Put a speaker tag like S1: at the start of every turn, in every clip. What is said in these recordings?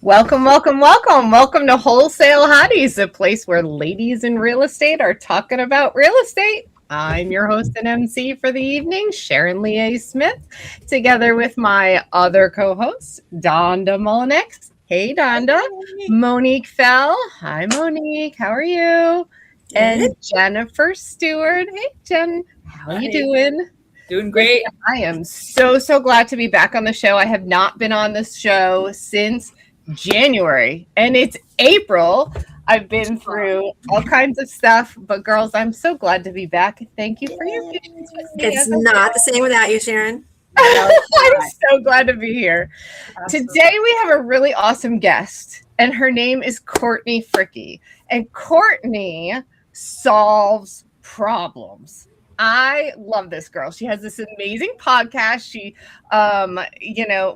S1: Welcome, welcome, welcome. Welcome to Wholesale Hotties, a place where ladies in real estate are talking about real estate. I'm your host and MC for the evening, Sharon Lee Smith, together with my other co-host, Donda Mullinex. Hey, Donda. Monique Fell. Hi, Monique. How are you? And Jennifer Stewart. Hey, Jen. How are you doing?
S2: Doing great.
S1: I am so glad to be back on the show. I have not been on this show since January, and it's April. I've been through all kinds of stuff, but girls, I'm so glad to be back. Thank you for your patience with me.
S3: It's not the same without you, Sharon.
S1: I'm so glad to be here. Absolutely. Today we have a really awesome guest, and her name is Courtney Fricke. And Courtney solves problems. I love this girl. She has this amazing podcast. She,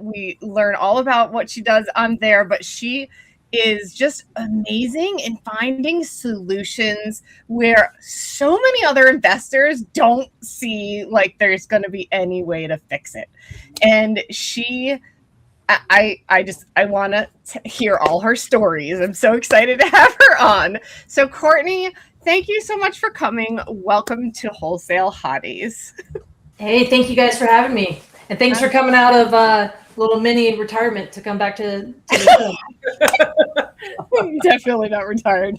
S1: we learn all about what she does on there, but she is just amazing in finding solutions where so many other investors don't see like there's going to be any way to fix it. And I want to hear all her stories. I'm so excited to have her on. So Courtney, thank you so much for coming. Welcome to Wholesale Hotties.
S4: Hey, thank you guys for having me. And thanks for coming out of a little mini retirement to come back to the
S1: show. Definitely not retired.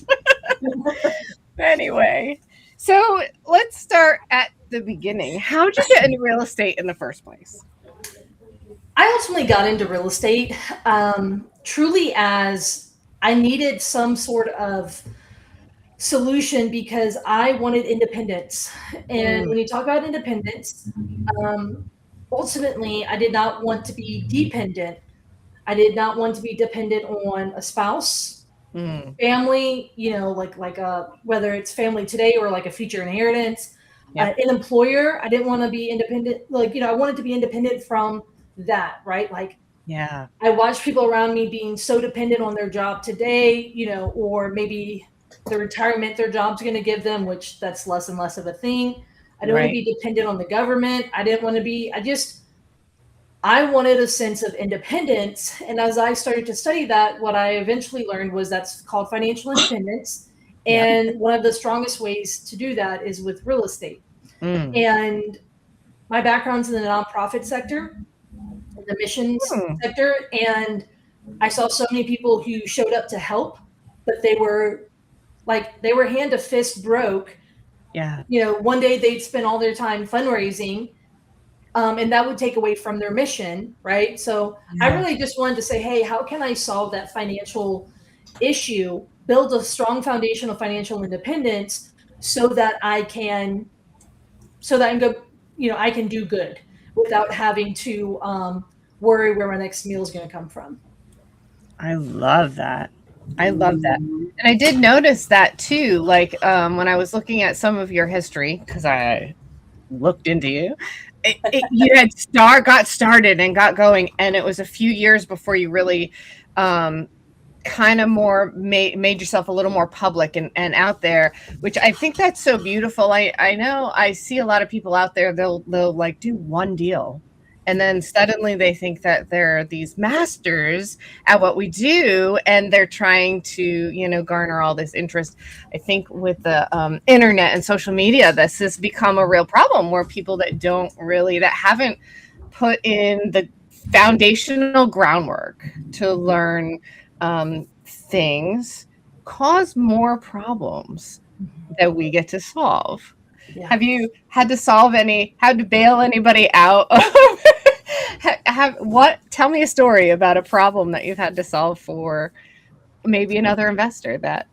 S1: Anyway, so let's start at the beginning. How did you get into real estate in the first place?
S4: I ultimately got into real estate truly as I needed some sort of solution because I wanted independence. And when you talk about independence, ultimately, I did not want to be dependent. I did not want to be dependent on a spouse, family, whether it's family today or like a future inheritance, an employer. I didn't want to be independent. I wanted to be independent from that, right? I watched people around me being so dependent on their job today, or maybe the retirement their job's going to give them, which that's less and less of a thing. I didn't want to be dependent on the government. I didn't want to be, I wanted a sense of independence. And as I started to study that, what I eventually learned was that's called financial independence. And one of the strongest ways to do that is with real estate. And my background's in the nonprofit sector, in the missions sector. And I saw so many people who showed up to help, but they were hand to fist broke. One day they'd spend all their time fundraising, and that would take away from their mission, right? So I really just wanted to say, hey, how can I solve that financial issue, build a strong foundation of financial independence so that I can do good without having to worry where my next meal is going to come from.
S1: I love that. And I did notice that too, like when I was looking at some of your history, because I looked into you, you had got started and got going, and it was a few years before you really kind of more made yourself a little more public and out there, which I think that's so beautiful. I know I see a lot of people out there, they'll like do one deal, and then suddenly they think that they're these masters at what we do, and they're trying to, garner all this interest. I think with the internet and social media, this has become a real problem where people that haven't put in the foundational groundwork to learn things cause more problems that we get to solve. Yeah. Have you had to bail anybody out? Tell me a story about a problem that you've had to solve for maybe another investor that.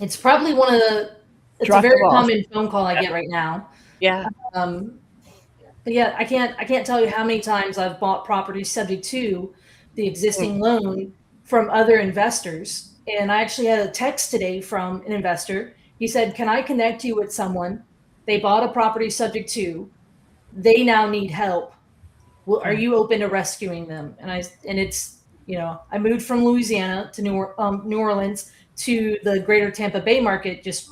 S4: It's probably it's a very common phone call I get right now.
S1: Yeah.
S4: But yeah, I can't tell you how many times I've bought properties subject to the existing loan from other investors. And I actually had a text today from an investor. He said, can I connect you with someone? They bought a property subject to, they now need help. Well, are you open to rescuing them? And it's, I moved from Louisiana to New Orleans to the greater Tampa Bay market just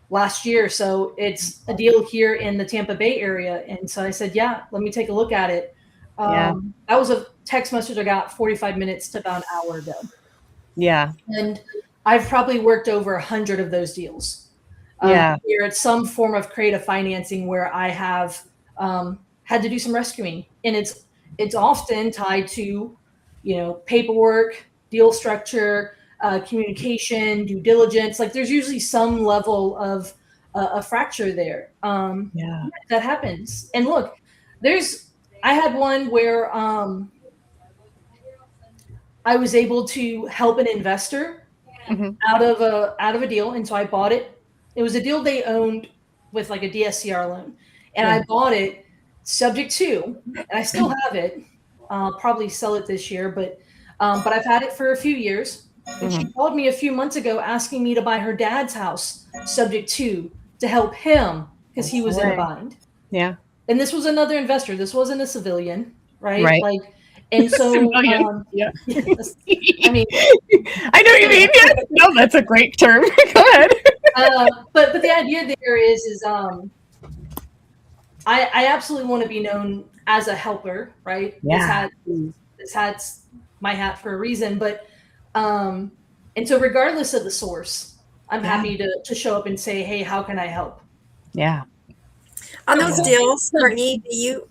S4: last year. So it's a deal here in the Tampa Bay area. And so I said, yeah, let me take a look at it. That was text message I got 45 minutes to about an hour ago.
S1: Yeah.
S4: And I've probably worked over 100 of those deals.
S1: Yeah.
S4: Where it's some form of creative financing where I have had to do some rescuing, and it's often tied to, paperwork, deal structure, communication, due diligence. Like there's usually some level of a fracture there. That happens. And look, I had one where I was able to help an investor out of a deal, and so I bought it. It was a deal they owned with like a DSCR loan, and I bought it subject to, and I still have it. I'll probably sell it this year, but I've had it for a few years. And she called me a few months ago asking me to buy her dad's house subject to help him because he was in a bind.
S1: Yeah.
S4: And this was another investor. This wasn't a civilian, right?
S1: Right.
S4: Like, and so,
S1: yeah.
S4: I mean,
S1: I know what you mean. Yeah. No, that's a great term. Go ahead.
S4: But the idea there is I absolutely want to be known as a helper, right?
S1: Yeah.
S4: This hat's my hat for a reason, but and so regardless of the source, I'm happy to show up and say, hey, how can I help?
S1: Yeah.
S3: On those deals, Courtney, are you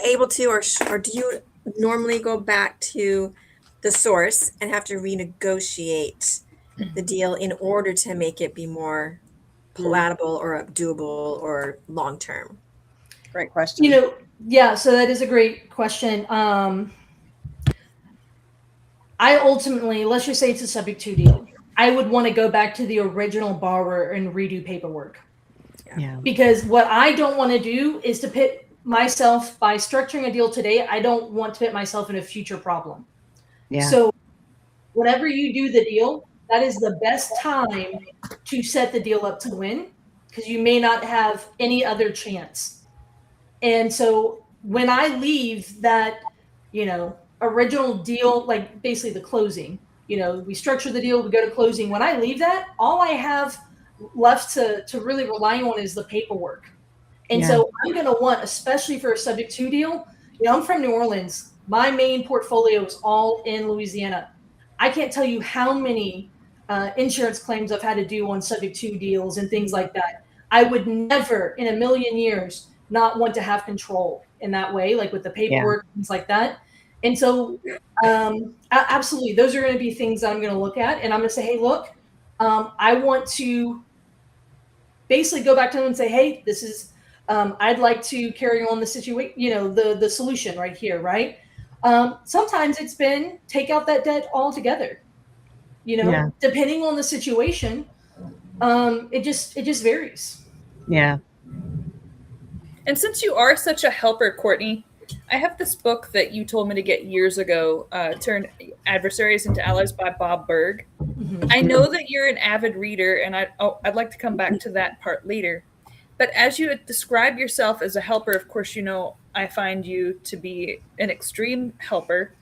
S3: able to, or do you normally go back to the source and have to renegotiate the deal in order to make it be more palatable or doable or long-term?
S2: Great question.
S4: Yeah, so that is a great question. I ultimately, let's just say it's a subject to deal. I would want to go back to the original borrower and redo paperwork.
S1: Yeah.
S4: Because what I don't want to do is to pit myself by structuring a deal today. I don't want to put myself in a future problem.
S1: Yeah.
S4: So whenever you do the deal, that is the best time to set the deal up to win, because you may not have any other chance. And so when I leave that, original deal, like basically the closing, we structure the deal, we go to closing. When I leave that, all I have left to really rely on is the paperwork. And so I'm going to want, especially for a subject to deal, I'm from New Orleans. My main portfolio is all in Louisiana. I can't tell you how many insurance claims I've had to do on subject to deals and things like that. I would never in a million years not want to have control in that way, like with the paperwork, things like that. And so absolutely, those are going to be things that I'm going to look at. And I'm going to say, hey, look, I want to basically go back to them and say, hey, this is, I'd like to carry on the situation, the solution right here, right? Sometimes it's been take out that debt altogether, depending on the situation. It just varies.
S1: Yeah.
S2: And since you are such a helper, Courtney, I have this book that you told me to get years ago, Turn Adversaries into Allies by Bob Berg.
S4: Mm-hmm.
S2: I know that you're an avid reader, and I'd like to come back to that part later. But as you describe yourself as a helper, of course, I find you to be an extreme helper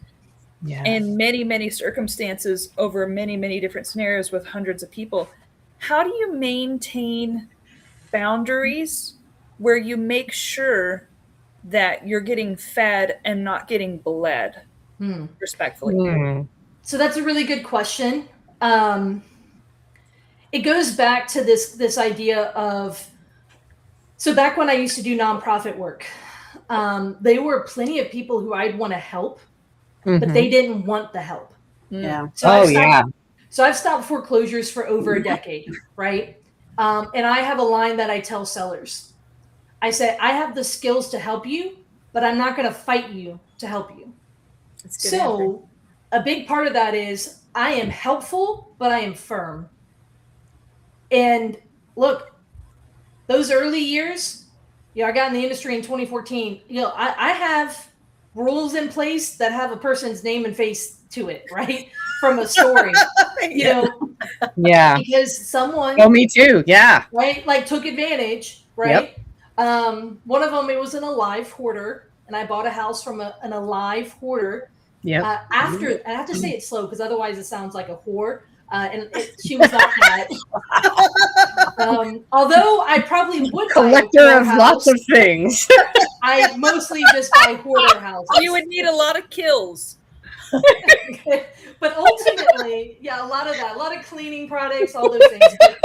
S2: in many, many circumstances over many, many different scenarios with hundreds of people. How do you maintain boundaries where you make sure that you're getting fed and not getting bled respectfully?
S4: So that's a really good question. It goes back to this idea of, so back when I used to do nonprofit work, there were plenty of people who I'd want to help, but they didn't want the help.
S2: Yeah.
S4: So I've stopped foreclosures for over a decade, right? And I have a line that I tell sellers. I say, I have the skills to help you, but I'm not going to fight you to help you. So a big part of that is I am helpful, but I am firm. And look, those early years, I got in the industry in 2014. I have rules in place that have a person's name and face to it, right? From a story, because someone.
S1: Oh, me too. Yeah.
S4: Right. Like took advantage. Right. Yep. One of them, it was an alive hoarder, and I bought a house from an alive hoarder.
S1: Yeah.
S4: After, I have to say it slow because otherwise it sounds like a whore. She was not that. Although I probably would
S1: collector of lots of things.
S4: I mostly just buy hoarder houses.
S2: You would need a lot of kills.
S4: But ultimately, yeah, a lot of that, a lot of cleaning products, all those things. But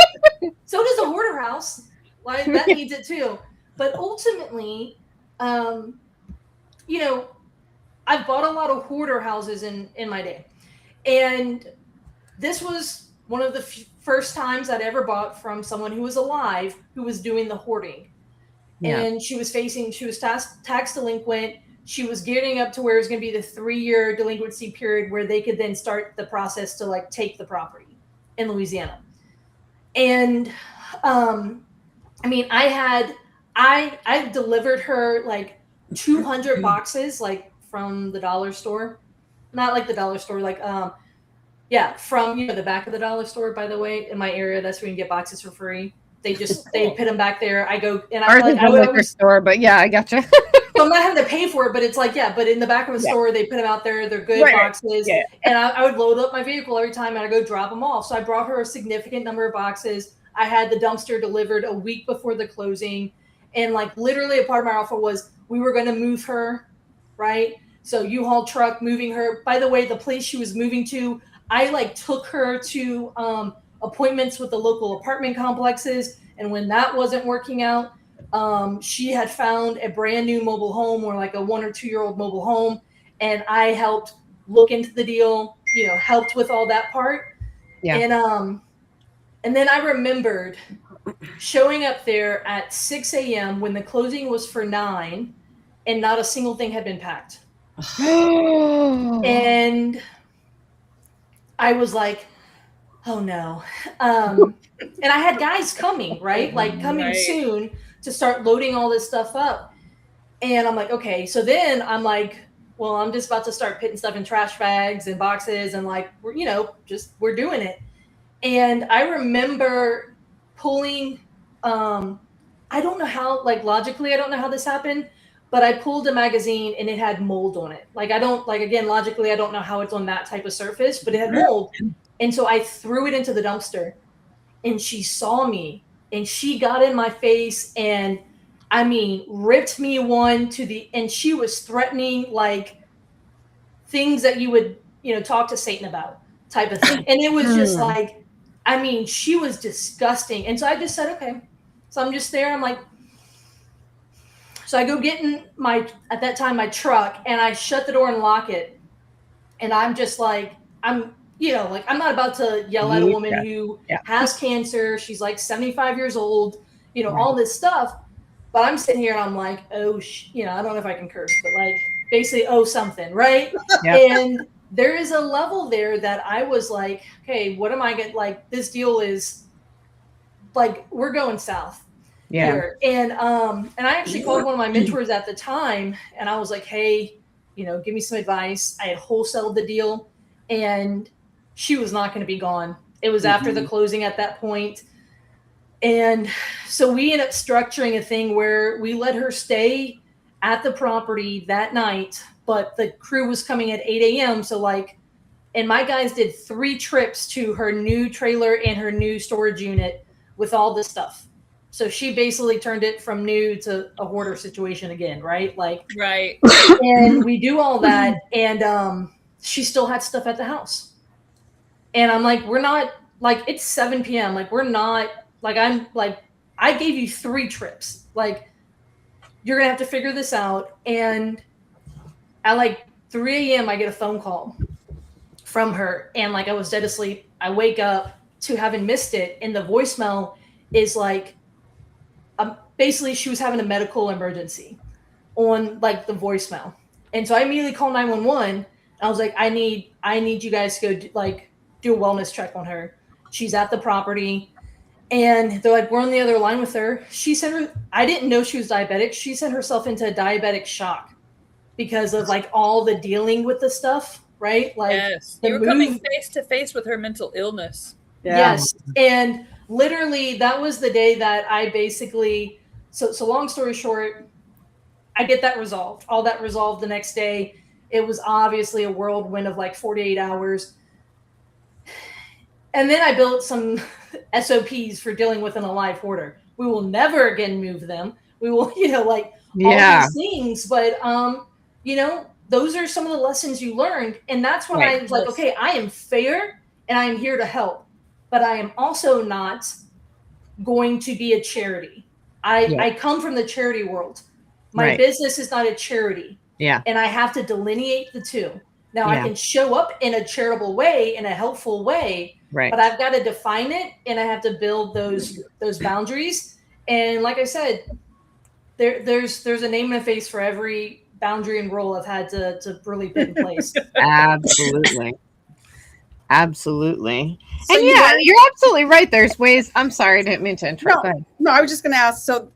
S4: so does a hoarder house. Like that needs it too. But ultimately, you know, I've bought a lot of hoarder houses in my day, and this was one of the first times I'd ever bought from someone who was alive who was doing the hoarding.
S1: Yeah.
S4: And she was tax delinquent. She was getting up to where it was going to be the 3-year delinquency period where they could then start the process to like take the property in Louisiana. And I mean, I delivered her like 200 boxes like from the dollar store, not like the dollar store, like yeah, from the back of the dollar store. By the way, in my area, that's where you can get boxes for free. They put them back there. I go and
S1: Ours is a liquor store, but yeah, I gotcha.
S4: So I'm not having to pay for it, but it's like, yeah, but in the back of the store, they put them out there. They're good boxes. Yeah. And I would load up my vehicle every time and I go drop them off. So I brought her a significant number of boxes. I had the dumpster delivered a week before the closing. And like literally a part of my offer was we were going to move her, right? So U-Haul truck moving her. By the way, the place she was moving to, I like took her to appointments with the local apartment complexes. And when that wasn't working out, she had found a brand new mobile home or like a 1 or 2 year old mobile home. And I helped look into the deal, helped with all that part. Yeah. And then I remembered showing up there at 6 a.m. when the closing was for 9 and not a single thing had been packed. And I was like, oh no. And I had guys coming, right? Like coming soon to start loading all this stuff up. And I'm like, okay. So then I'm like, well, I'm just about to start putting stuff in trash bags and boxes and like, we're doing it. And I remember pulling, I don't know how, like logically, I don't know how this happened, but I pulled a magazine and it had mold on it. Again, logically, I don't know how it's on that type of surface, but it had mold. And so I threw it into the dumpster and she saw me and she got in my face and I mean, ripped me one and she was threatening like things that you would, talk to Satan about type of thing. And it was just like, I mean, she was disgusting. And so I just said, okay. So I'm just there. I'm like, so I go get in at that time, my truck and I shut the door and lock it. And I'm just like, I'm not about to yell at a woman who has cancer. She's like 75 years old, all this stuff. But I'm sitting here and I'm like, oh, I don't know if I can curse, but like basically, oh, something, right? Yeah. And there is a level there that I was like, okay, what am I going to, like, this deal is like, we're going south here. And I actually called one of my mentors at the time and I was like, hey, give me some advice. I had wholesaled the deal and she was not going to be gone. It was after the closing at that point. And so we ended up structuring a thing where we let her stay at the property that night, but the crew was coming at 8 a.m. So and my guys did 3 trips to her new trailer and her new storage unit with all this stuff. So she basically turned it from new to a hoarder situation again, right? Right. And we do all that. And she still had stuff at the house. And I'm like, we're not, like, it's 7 p.m. Like, we're not, like, I'm like, I gave you 3 trips. Like, you're going to have to figure this out. And at like 3 a.m., I get a phone call from her. And like, I was dead asleep. I wake up to having missed it. And the voicemail is like, basically she was having a medical emergency on like the voicemail. And so I immediately called 911. I was like, I need you guys to go do a wellness check on her. She's at the property. And they're like, we're on the other line with her. I didn't know she was diabetic. She sent herself into a diabetic shock because of like all the dealing with the stuff, right? Like,
S2: yes, you were coming face to face with her mental illness.
S4: Yeah. Yes. And literally that was the day that I basically, so long story short, I get that resolved, all that resolved the next day. It was obviously a whirlwind of like 48 hours. And then I built some SOPs for dealing with an alive hoarder. We will never again move them. We will,
S1: Yeah.
S4: these things. But you know, those are some of the lessons you learned. And that's when I was like, okay, I am fair and I am here to help, but I am also not going to be a charity. I come from the charity world. My business is not a charity.
S1: Yeah.
S4: And I have to delineate the two. Now I
S1: Yeah.
S4: can show up in a charitable way, in a helpful way, but I've got to define it and I have to build those boundaries. And like I said, there's a name and a face for every boundary and rule I've had to really put in place.
S1: Absolutely. Absolutely.
S5: So
S1: And yeah, you're absolutely right. There's ways. I'm sorry, I didn't mean to interrupt. Go ahead.
S5: No, I was just going to ask. So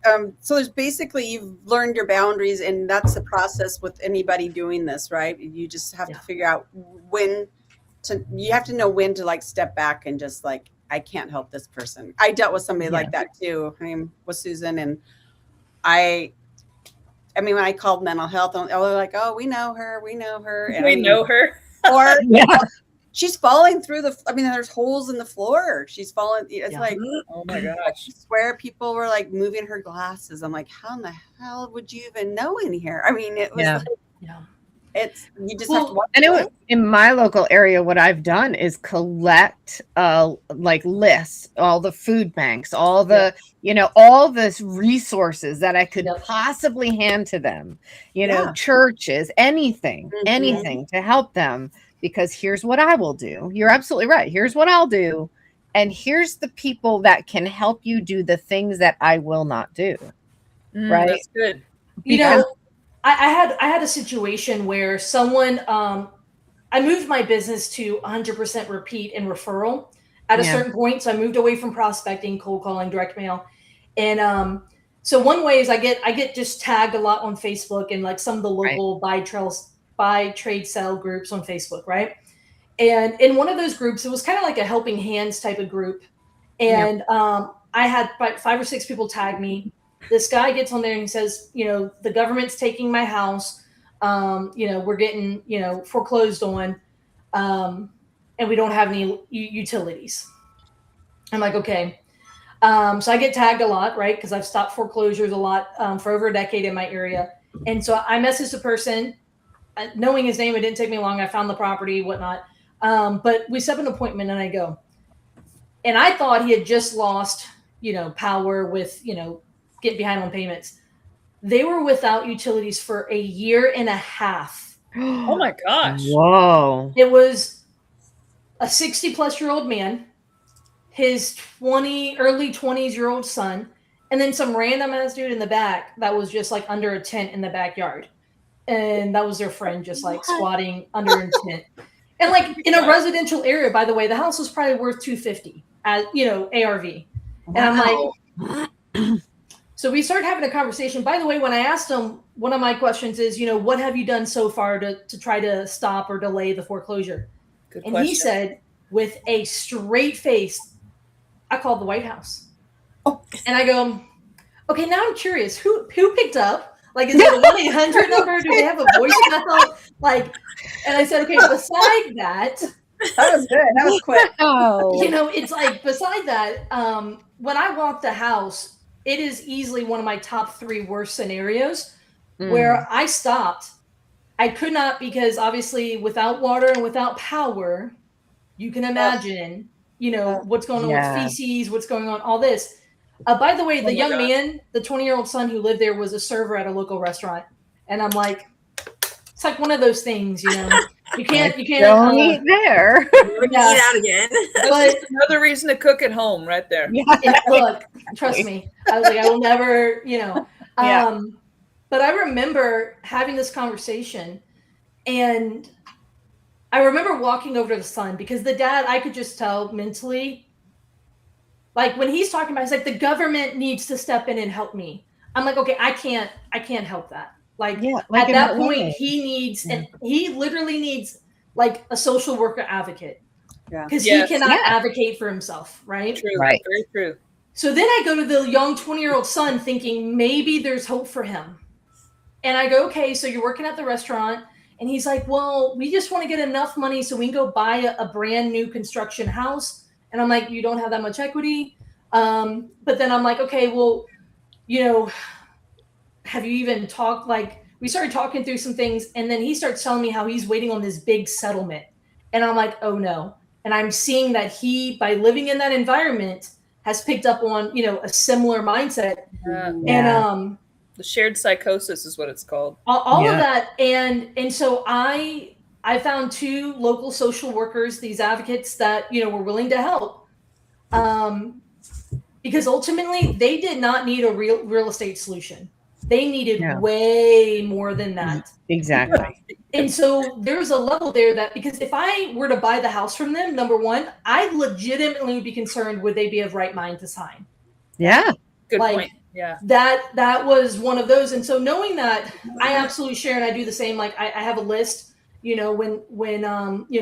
S5: there's basically you've learned your boundaries, and that's the process with anybody doing this, right? You just have to figure out when to. You have to know when to like step back and just like, I can't help this person. I dealt with somebody like that too. I mean, with Susan, and I mean, when I called mental health, they're like, "Oh, we know her. And
S2: we know her."
S5: Or she's falling through there's holes in the floor. She's falling. It's like,
S2: oh my gosh.
S5: I swear people were like moving her glasses. I'm like, how in the hell would you even know in here? I mean, it was it's, you just have to watch.
S1: And in my local area, what I've done is collect like lists, all the food banks, all the, all the resources that I could possibly hand to them, churches, anything to help them. Because here's what I will do. You're absolutely right. Here's what I'll do. And here's the people that can help you do the things that I will not do. Right.
S2: That's good.
S4: I had a situation where someone, I moved my business to 100% repeat and referral at a certain point. So I moved away from prospecting, cold calling, direct mail. And so one way is I get just tagged a lot on Facebook and like some of the local buy, trade, sell groups on Facebook, right? And in one of those groups, it was kind of like a helping hands type of group. And I had 5 or 6 people tag me. This guy gets on there and he says, the government's taking my house. We're getting, foreclosed on. And we don't have any utilities. I'm like, okay. So I get tagged a lot, right? Because I've stopped foreclosures a lot for over a decade in my area. And so I messaged the person. Knowing his name, it didn't take me long. I found the property, whatnot. But we set an appointment and I go. And I thought he had just lost, power with, getting behind on payments. They were without utilities for a year and a half.
S2: Oh my gosh.
S1: Whoa.
S4: It was a 60-plus-year-old man, his early 20s-year-old son, and then some random ass dude in the back that was just like under a tent in the backyard. And that was their friend just like squatting under a tent. And like in a residential area, by the way, the house was probably worth $250 as ARV. And I'm like, so we started having a conversation. By the way, when I asked him, one of my questions is, what have you done so far to try to stop or delay the foreclosure?
S2: Good
S4: and
S2: question.
S4: He said with a straight face, I called the White House. Oh. And I go, okay, now I'm curious, who picked up? Like, is it a 1-800 number? Do they have a voicemail? Like, and I said, okay, beside that.
S5: That was good. That was quick.
S4: It's like, beside that, when I walk the house, it is easily one of my top 3 worst scenarios where I stopped. I could not, because obviously without water and without power, you can imagine, what's going on with feces, what's going on, all this. By the way, the young man, the 20-year-old son who lived there was a server at a local restaurant. And I'm like, it's like one of those things, you can't
S1: don't eat there.
S3: Eat out again.
S2: But another reason to cook at home right there.
S4: Look, trust me. I was like, I will never, but I remember having this conversation and I remember walking over to the son because the dad, I could just tell mentally, like when he's talking about, it's like the government needs to step in and help me. I'm like, okay, I can't help that. Like at that point, he needs, and he literally needs like a social worker advocate because he cannot advocate for himself, right?
S2: True,
S1: right,
S2: very true.
S4: So then I go to the young 20-year-old son, thinking maybe there's hope for him, and I go, okay, so you're working at the restaurant, and he's like, well, we just want to get enough money so we can go buy a brand new construction house. And I'm like, you don't have that much equity. But then I'm like, okay, well, have you even talked, like, we started talking through some things, and then he starts telling me how he's waiting on this big settlement. And I'm like, oh no. And I'm seeing that he, by living in that environment, has picked up on, a similar mindset. And
S2: the shared psychosis is what it's called.
S4: all of that. And so I found 2 local social workers, these advocates that, were willing to help. Because ultimately they did not need a real estate solution. They needed way more than that.
S1: Exactly.
S4: And so there's a level there that, because if I were to buy the house from them, number one, I legitimately would be concerned, would they be of right mind to sign?
S1: Yeah.
S2: Good point. Yeah.
S4: That was one of those. And so knowing that, I absolutely share, and I do the same. Like I have a list, when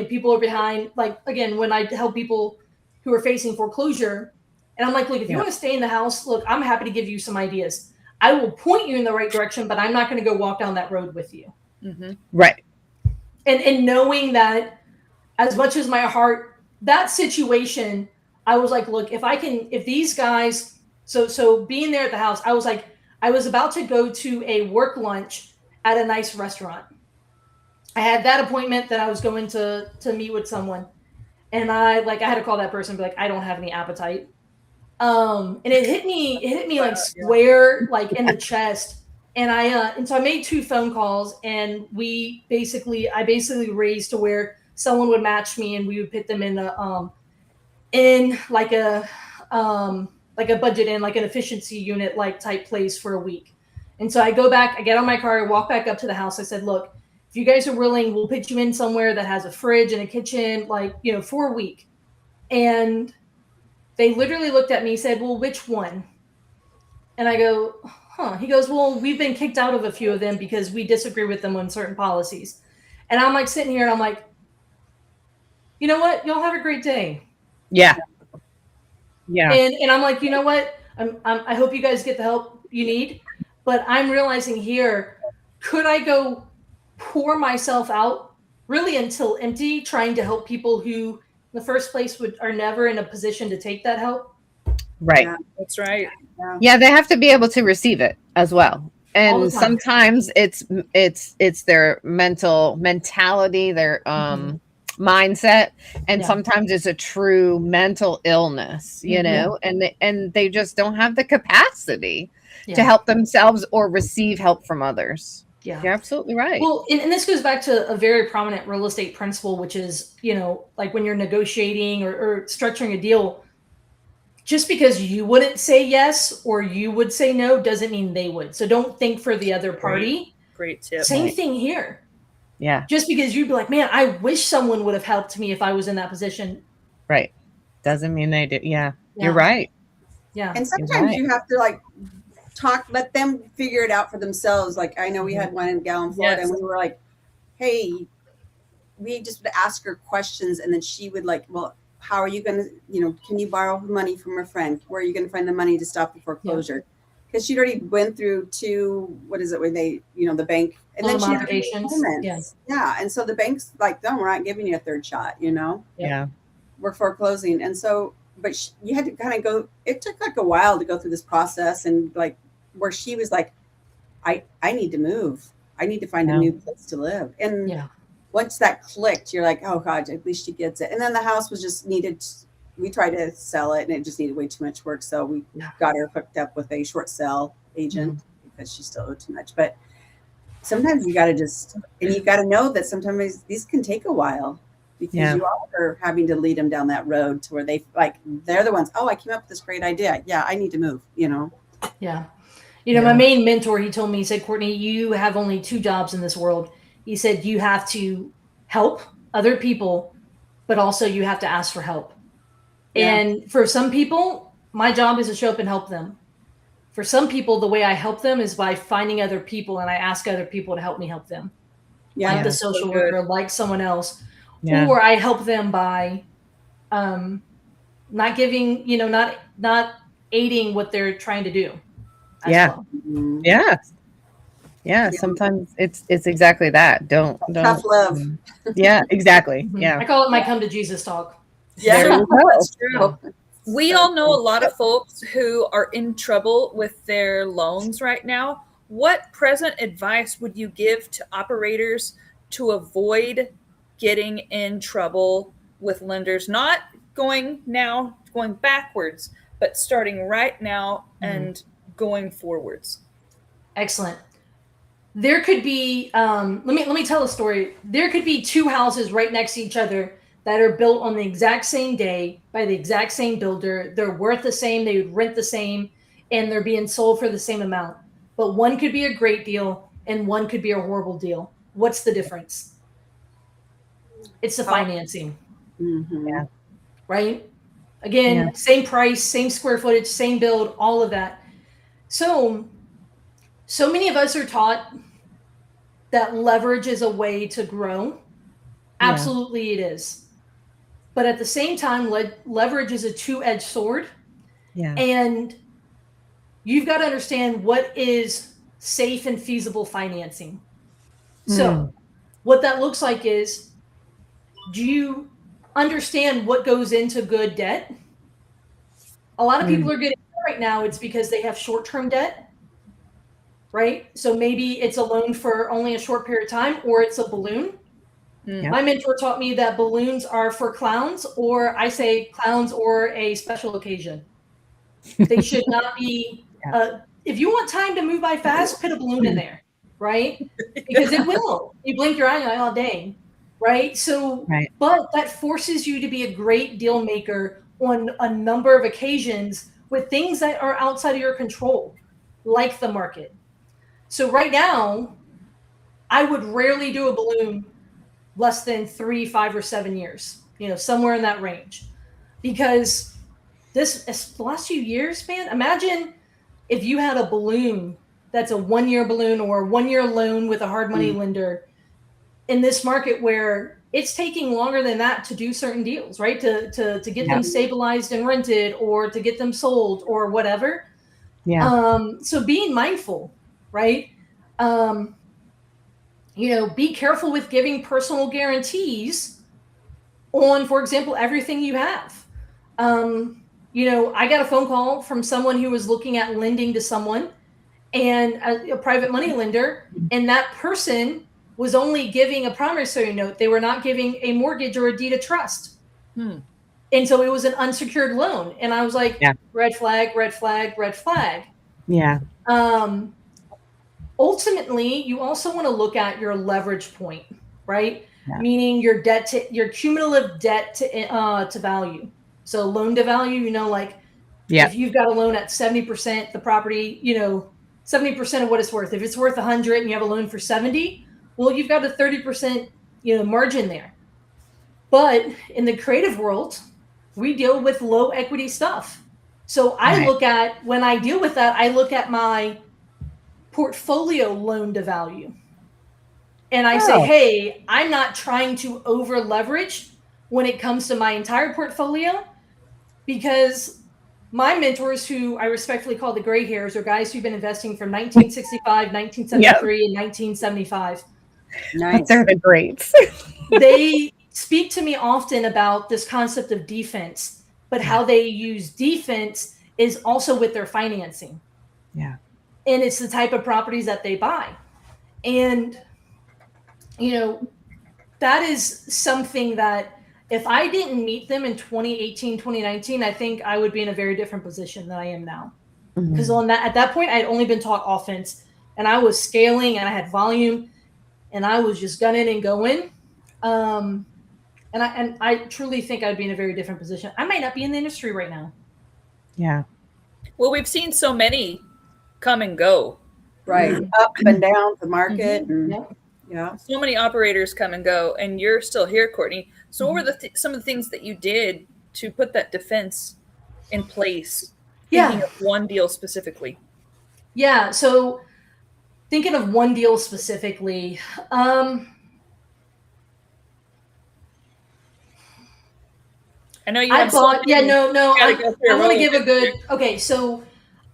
S4: people are behind, like, again, when I help people who are facing foreclosure, and I'm like, look, if you want to stay in the house, look, I'm happy to give you some ideas. I will point you in the right direction, but I'm not going to go walk down that road with you.
S2: Mm-hmm.
S1: Right.
S4: And knowing that, as much as my heart, that situation, I was like, look, if these guys, so being there at the house, I was like, I was about to go to a work lunch at a nice restaurant. I had that appointment that I was going to meet with someone. And I had to call that person and be like, I don't have any appetite. And it hit me like square, like in the chest. And so I made 2 phone calls, and I basically raised to where someone would match me, and we would put them in a budget in, like an efficiency unit, like type place for a week. And so I go back, I get on my car, I walk back up to the house. I said, look, if you guys are willing, we'll put you in somewhere that has a fridge and a kitchen, for a week. And they literally looked at me and said, well, which one? And I go, huh. He goes, well, we've been kicked out of a few of them because we disagree with them on certain policies. And I'm like sitting here and I'm like, you know what? Y'all have a great day.
S1: Yeah. Yeah.
S4: And I'm like, you know what? I hope you guys get the help you need. But I'm realizing here, could I go pour myself out really until empty, trying to help people who in the first place are never in a position to take that help?
S1: Right.
S2: Yeah, that's right.
S1: Yeah, they have to be able to receive it as well. And sometimes it's their mentality, their mindset, and sometimes it's a true mental illness, and they just don't have the capacity to help themselves or receive help from others. Yeah, you're absolutely right.
S4: Well, and this goes back to a very prominent real estate principle, which is, like when you're negotiating or structuring a deal, just because you wouldn't say yes or you would say no doesn't mean they would. So don't think for the other party.
S2: Great tip.
S4: Same thing here.
S1: Yeah.
S4: Just because you'd be like, man, I wish someone would have helped me if I was in that position.
S1: Right. Doesn't mean they do. Yeah. You're right.
S4: Yeah.
S5: And sometimes you have to let them figure it out for themselves. Like I know we had one gal in Florida and we were like, hey, we just would ask her questions and then she would well, how are you going to, can you borrow money from a friend? Where are you going to find the money to stop the foreclosure? Because she'd already went through 2, what is it, when they, the bank, and then she had payments. Yeah. And so the bank's like, no, we're not giving you a third shot,
S1: Yeah.
S5: We're foreclosing. And so, but you had to kind of go, it took a while to go through this process and where she was like, I need to move. I need to find a new place to live. And once that clicked, you're like, oh God, at least she gets it. And then the house was just we tried to sell it and it just needed way too much work. So we got her hooked up with a short sale agent because she still owed too much. But sometimes you got to and you got to know that sometimes these can take a while because you are having to lead them down that road to where they're the ones, oh, I came up with this great idea. Yeah, I need to move,
S4: Yeah. My main mentor, he told me, he said, Courtney, you have only 2 jobs in this world. He said, you have to help other people, but also you have to ask for help. Yeah. And for some people, my job is to show up and help them. For some people, the way I help them is by finding other people and I ask other people to help me help them. Like the social worker, like someone else. Yeah. Or I help them by not giving, not aiding what they're trying to do.
S1: Well. Yeah. Sometimes it's exactly that. Don't
S5: tough love.
S1: Yeah, exactly. Yeah.
S4: I call it my come to Jesus talk.
S2: Yeah, that's true. We all know a lot of folks who are in trouble with their loans right now, what present advice would you give to operators to avoid getting in trouble with lenders? Not going backwards, but starting right now and going forwards.
S4: Excellent. There could be let me tell a story. There could be two houses right next to each other that are built on the exact same day by the exact same builder. They're worth the same, they would rent the same, and they're being sold for the same amount. But one could be a great deal and one could be a horrible deal. What's the difference? It's the financing.
S5: Yeah.
S4: Right? Again, same price, same square footage, same build, all of that. So many of us are taught that leverage is a way to grow. Absolutely it is. But at the same time, leverage is a two-edged sword.
S1: Yeah.
S4: And you've got to understand what is safe and feasible financing. So what that looks like is, do you understand what goes into good debt? A lot of people are getting right now, it's because they have short-term debt, right? So maybe it's a loan for only a short period of time, or it's a balloon. My mentor taught me that balloons are for clowns, or I say clowns or a special occasion. They should not be, if you want time to move by fast, put a balloon in there, right? Because it will. You blink your eye all day, right? So, but that forces you to be a great deal maker on a number of occasions with things that are outside of your control, like the market. So right now, I would rarely do a balloon less than 3, 5, or 7 years, somewhere in that range. Because the last few years, man, imagine if you had a balloon that's a 1-year balloon or a 1-year loan with a hard money lender in this market where it's taking longer than that to do certain deals, right? To get them stabilized and rented, or to get them sold, or whatever. So being mindful, right? Be careful with giving personal guarantees on, for example, everything you have. I got a phone call from someone who was looking at lending to someone, and a private money lender, and that person was only giving a promissory note. They were not giving a mortgage or a deed of trust. And so it was an unsecured loan. And I was like, red flag, red flag, red flag.
S1: Yeah.
S4: Ultimately, you also want to look at your leverage point, right? Meaning your cumulative debt to value. So loan to value, if you've got a loan at 70%, the property, 70% of what it's worth. If it's worth 100 and you have a loan for 70, well, you've got a 30%, margin there. But in the creative world, we deal with low equity stuff. So when I deal with that, I look at my portfolio loan to value. And I say, hey, I'm not trying to over leverage when it comes to my entire portfolio, because my mentors, who I respectfully call the gray hairs, are guys who've been investing from 1965, 1973, and 1975.
S1: Nice. They're the greats.
S4: They speak to me often about this concept of defense, but how they use defense is also with their financing.
S1: Yeah.
S4: And it's the type of properties that they buy. And, that is something that if I didn't meet them in 2018, 2019, I think I would be in a very different position than I am now. Because at that point, I had only been taught offense, and I was scaling, and I had volume, and I was just gunning and going. And I truly think I'd be in a very different position. I might not be in the industry right now.
S1: Yeah.
S2: Well, we've seen so many come and go.
S5: Right. Up and down the market.
S2: So many operators come and go, and you're still here, Courtney. So what were some of the things that you did to put that defense in place? Thinking of one deal specifically.
S4: Yeah. So thinking of one deal specifically,
S2: I know you have
S4: I want to give a good, okay. So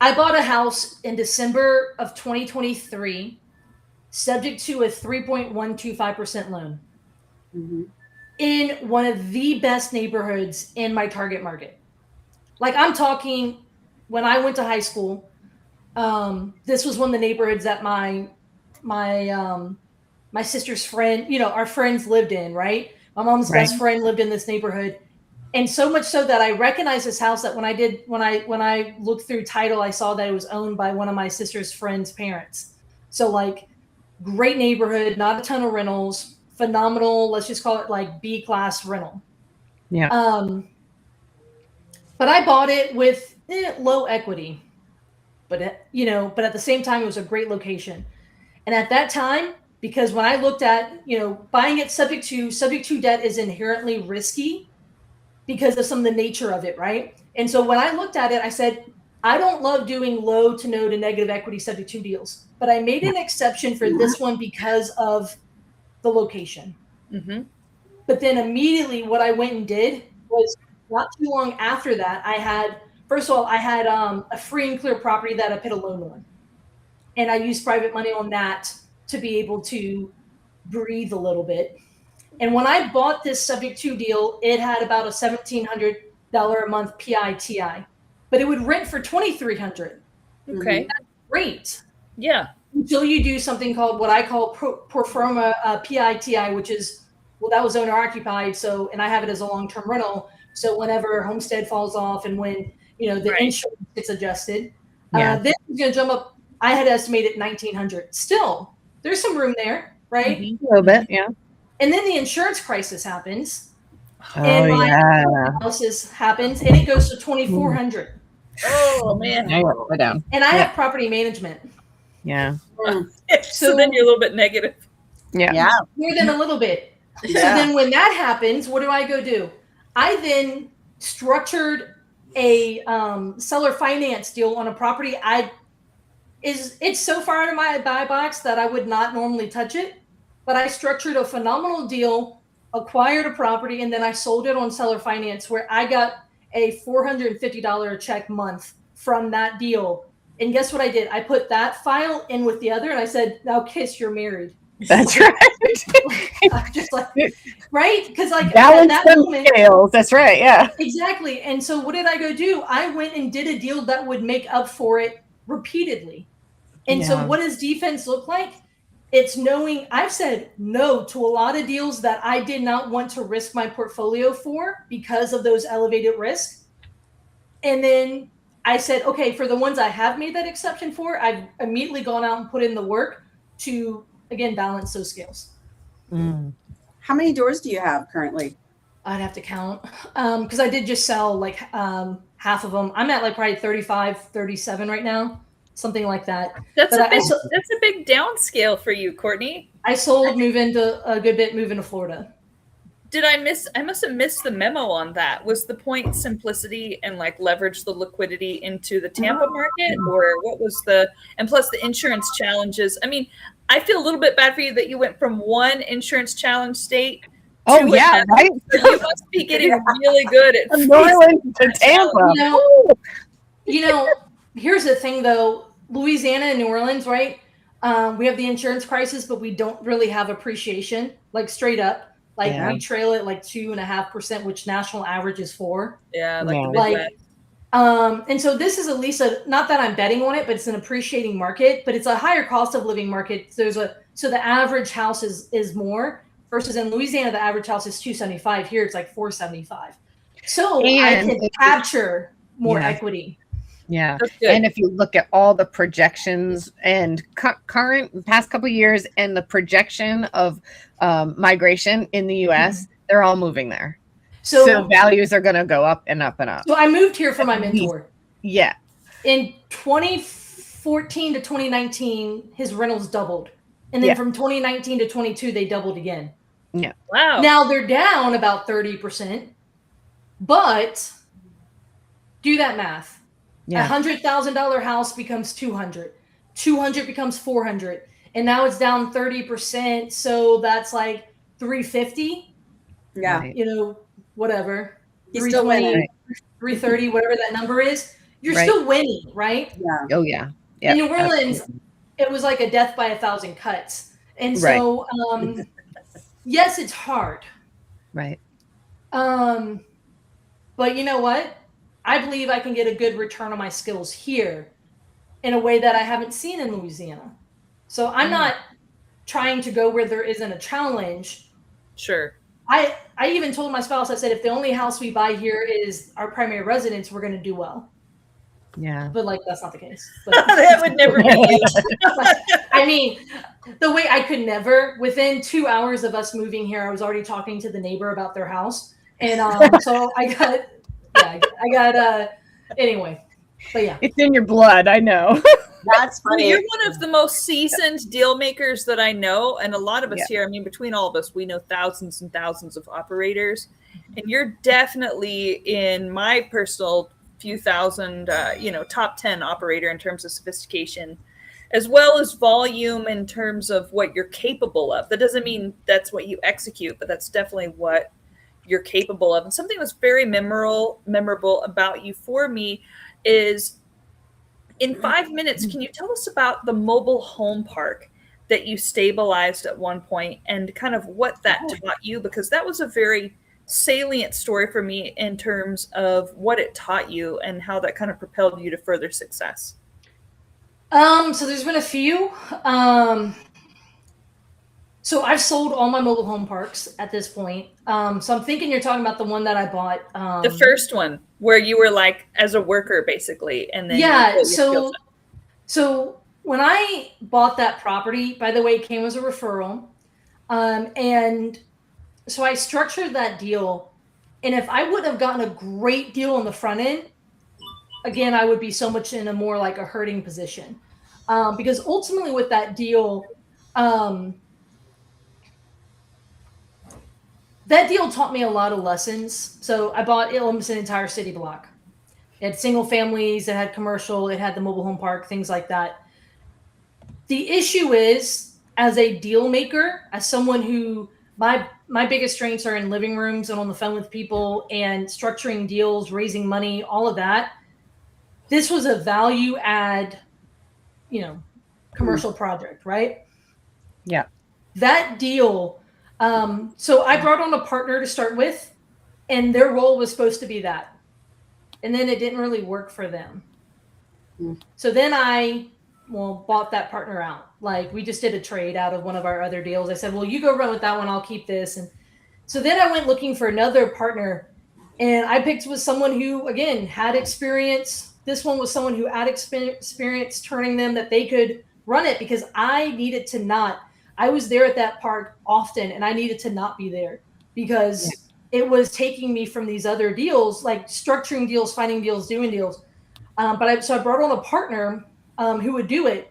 S4: I bought a house in December of 2023, subject to a 3.125% loan in one of the best neighborhoods in my target market. Like, I'm talking, when I went to high school, This was one of the neighborhoods that my sister's friend, our friends lived in, right? My mom's best friend lived in this neighborhood. And so much so that I recognized this house that when I looked through title, I saw that it was owned by one of my sister's friend's parents. So like great neighborhood, not a ton of rentals, phenomenal. Let's just call it like B class rental.
S1: Yeah.
S4: But I bought it with low equity, but at the same time, it was a great location. And at that time, because when I looked at, buying it subject to debt is inherently risky because of some of the nature of it, right? And so when I looked at it, I said, I don't love doing low to no to negative equity subject to deals, but I made an exception for this one because of the location.
S2: Mm-hmm.
S4: But then immediately what I went and did was not too long after that, I had a free and clear property that I put a loan on. And I used private money on that to be able to breathe a little bit. And when I bought this subject to deal, it had about a $1,700 a month PITI, but it would rent for $2,300.
S2: Okay.
S4: That's great.
S2: Yeah.
S4: Until you do something called what I call pro forma PITI, which is, well, that was owner occupied. So, and I have it as a long-term rental. So whenever homestead falls off and when, the insurance gets adjusted, then it's going to jump up. I had estimated 1,900. Still, there's some room there, right?
S1: Mm-hmm. A little bit, yeah.
S4: And then the insurance crisis happens.
S1: Oh,
S4: and my
S1: yeah.
S4: analysis happens, and it goes to 2,400.
S2: Oh man.
S1: Now you're upside down.
S4: And I have property management.
S1: Yeah.
S2: So then you're a little bit negative.
S1: Yeah.
S5: Yeah.
S4: More than a little bit.
S5: Yeah.
S4: So then when that happens, what do I go do? I then structured a seller finance deal on a property. It's so far out of my buy box that I would not normally touch it, but I structured a phenomenal deal, acquired a property, and then I sold it on seller finance where I got a $450 a check month from that deal. And guess what I did? I put that file in with the other and I said, now kiss, you're married.
S1: That's right.
S4: I'm just like, right? Because like
S1: balance
S4: that
S1: them
S4: moment,
S1: scales. That's right. Yeah.
S4: exactly. And so what did I go do? I went and did a deal that would make up for it repeatedly. And so what does defense look like? It's knowing I've said no to a lot of deals that I did not want to risk my portfolio for because of those elevated risks. And then I said, okay, for the ones I have made that exception for, I've immediately gone out and put in the work to, again, balance those scales.
S1: Mm.
S5: How many doors do you have currently?
S4: I'd have to count because I did just sell like half of them. I'm at like probably 35, 37 right now, something like that.
S2: That's a big downscale for you, Courtney.
S4: I sold, move into a good bit, move into Florida.
S2: I must have missed the memo on that. Was the point simplicity and like leverage the liquidity into the Tampa market, or what was and plus the insurance challenges? I mean, I feel a little bit bad for you that you went from one insurance challenge state.
S1: Oh yeah, right.
S2: So you must be getting really good at
S1: New Orleans to Tampa.
S4: You know, here's the thing though, Louisiana and New Orleans, right? We have the insurance crisis, but we don't really have appreciation, like straight up. Like we trail it like 2.5%, which national average is 4%.
S2: Yeah, like the Midwest.
S4: And so this is at least not that I'm betting on it, but it's an appreciating market, but it's a higher cost of living market. So the average house is more versus in Louisiana, the average house is $275. Here it's like $475. So I can capture more equity.
S1: Yeah. And if you look at all the projections and current past couple of years and the projection of migration in the US, they're all moving there. So values are going to go up and up and up.
S4: So I moved here for my mentor.
S1: Yeah.
S4: In 2014 to 2019, his rentals doubled. And then from 2019 to 22, they doubled again.
S1: Yeah.
S2: Wow.
S4: Now they're down about 30%, but do that math.
S1: Yeah.
S4: $100,000 house becomes 200. 200 becomes 400. And now it's down 30%. So that's like 350.
S5: Yeah.
S1: Right.
S4: You know, whatever.
S5: You're still winning.
S4: 330, whatever that number is. You're still winning, right?
S5: Yeah.
S1: Oh, yeah.
S4: In New Orleans, it was like a death by 1,000 cuts. And so, yes, it's hard.
S1: Right.
S4: But you know what? I believe I can get a good return on my skills here. in a way that I haven't seen in Louisiana. So I'm not trying to go where there isn't a challenge.
S2: Sure.
S4: I even told my spouse, I said, if the only house we buy here is our primary residence, we're going to do well.
S1: Yeah.
S4: But like, that's not the case. But,
S2: That would never be you.
S4: I mean, the way I could never, within 2 hours of us moving here, I was already talking to the neighbor about their house. And so I got, anyway, but yeah.
S1: It's in your blood, I know.
S5: That's
S2: Well,
S5: funny.
S2: you're one of the most seasoned deal makers that I know. And a lot of us here, I mean, between all of us, we know thousands and thousands of operators. And you're definitely in my personal few thousand, top 10 operator in terms of sophistication, as well as volume in terms of what you're capable of. That doesn't mean that's what you execute, but that's definitely what you're capable of. And something that's very memorable about you for me is, in 5 minutes, can you tell us about the mobile home park that you stabilized at one point and kind of what that taught you? Because that was a very salient story for me in terms of what it taught you and how that kind of propelled you to further success.
S4: So there's been a few. So I've sold all my mobile home parks at this point. So I'm thinking you're talking about the one that I bought.
S2: The first one where you were like as a worker basically, and then
S4: yeah. So when I bought that property, by the way, it came as a referral, and so I structured that deal. And if I wouldn't have gotten a great deal on the front end, again, I would be so much in a more like a hurting position, because ultimately with that deal. That deal taught me a lot of lessons. So I bought almost an entire city block. It had single families, it had commercial, it had the mobile home park, things like that. The issue is, as a deal maker, as someone who my biggest strengths are in living rooms and on the phone with people and structuring deals, raising money, all of that. This was a value add, commercial project, right?
S1: Yeah.
S4: That deal. So I brought on a partner to start with, and their role was supposed to be that. And then it didn't really work for them. So then I bought that partner out. Like, we just did a trade out of one of our other deals. I said, well, you go run with that one. I'll keep this. And so then I went looking for another partner, and I picked with someone who, again, had experience. This one was someone who had experience turning them that they could run it, because I needed to not. I was there at that park often, and I needed to not be there because it was taking me from these other deals, like structuring deals, finding deals, doing deals. So I brought on a partner who would do it.